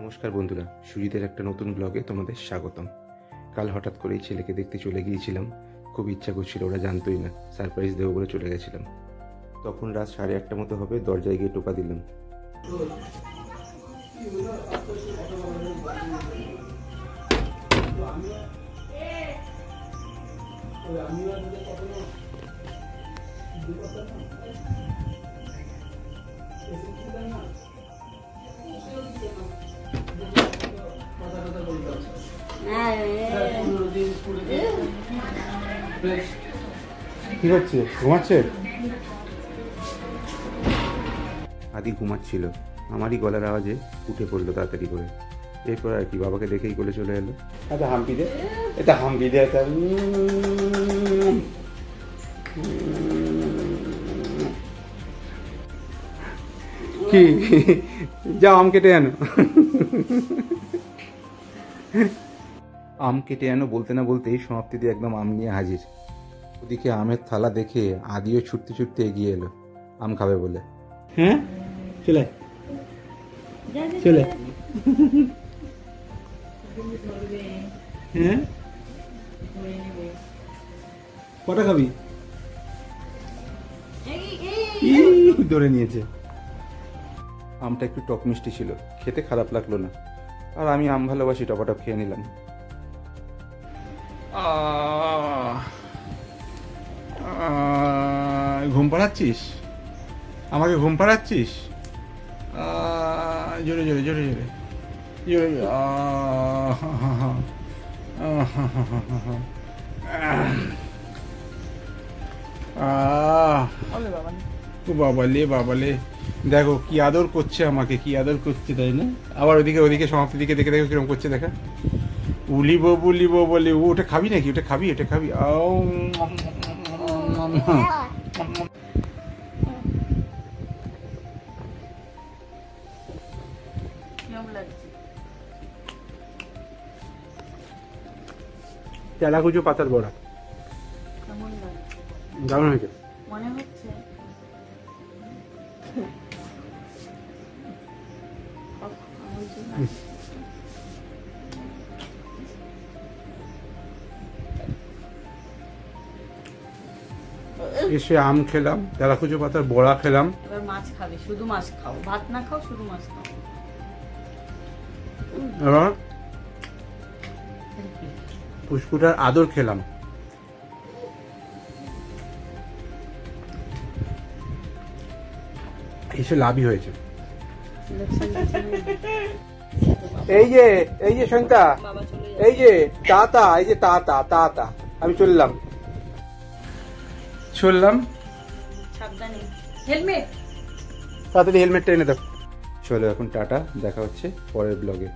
নমস্কার বন্ধুরা, সুজিতের একটা নতুন ব্লগে তোমাদের স্বাগতম। কাল হঠাৎ করেই ছেলেকে দেখতে চলে গিয়েছিলাম। খুব ইচ্ছা করছিল, ওরা জানতোই না, সারপ্রাইজ দেবো বলে চলে গেছিলাম। তখন রাত 8:30 মতো হবে, দরজায় গিয়ে টোকা দিলাম। কি হচ্ছে? ঘুমাচ্ছে? আদি ঘুমাচ্ছিল, আমারই গলার আওয়াজে উঠে পড়লো তাড়াতাড়ি করে। এরপর আর কি, বাবাকে দেখেই কোলে চলে এলো। আচ্ছা হাম্পি দে, এটা হাম্পি দে, এটা কি যাও আম কেটে আনো। আম কেটে আনো বলতে না বলতেই সমাপ্তি দিয়ে একদম আম নিয়ে হাজির। ওদিকে আমের থালা দেখে আদিও ছুটতে ছুটতে এগিয়ে এলো আম খাবে বলে। হ্যাঁ চলে চলে। হ্যাঁ কটা খাবি? ধরে নিয়েছে। আমটা একটু টক মিষ্টি ছিল, খেতে খারাপ লাগলো না। আর আমি আম ভালোবাসি, টপাটপ খেয়ে নিলাম। ঘুম পাড়াচ্ছিস আমাকে? ঘুম পাড়াচ্ছিস? জোরে জোরে জোরে জোরে জোরে জোরে। বাবালে বাবালে, দেখো কি আদর করছে আমাকে, কি আদর করছে, তাই না? আবার ওদিকে ওদিকে সমাপ্তির দিকে দেখে দেখো কিরকম করছে, দেখা। উলিবো বলিবো বলে, ওটা খাবি নাকি? ওটা খাবি, এটা খাবি? তেলাকুচো পাতার বড়া দারুণ হয়েছে মনে হচ্ছে। এসে আম খেলাম, তেলাকুচো পাতার বড়া খেলাম। এবার মাছ খাবে, শুধু মাছ খাও, ভাত না খাও, শুধু মাছ খাও। এবার পুষ্কুটার আদর খেলাম। এসে লাভই হয়েছে। এই যে সন্তা, এই যে তাতা, এই যে তাতা তাতা, আমি চললাম। সাবধানে, হেলমেট, তাড়াতাড়ি হেলমেটটা এনে দাও। চলো এখন টাটা, দেখা হচ্ছে পরের ব্লগে।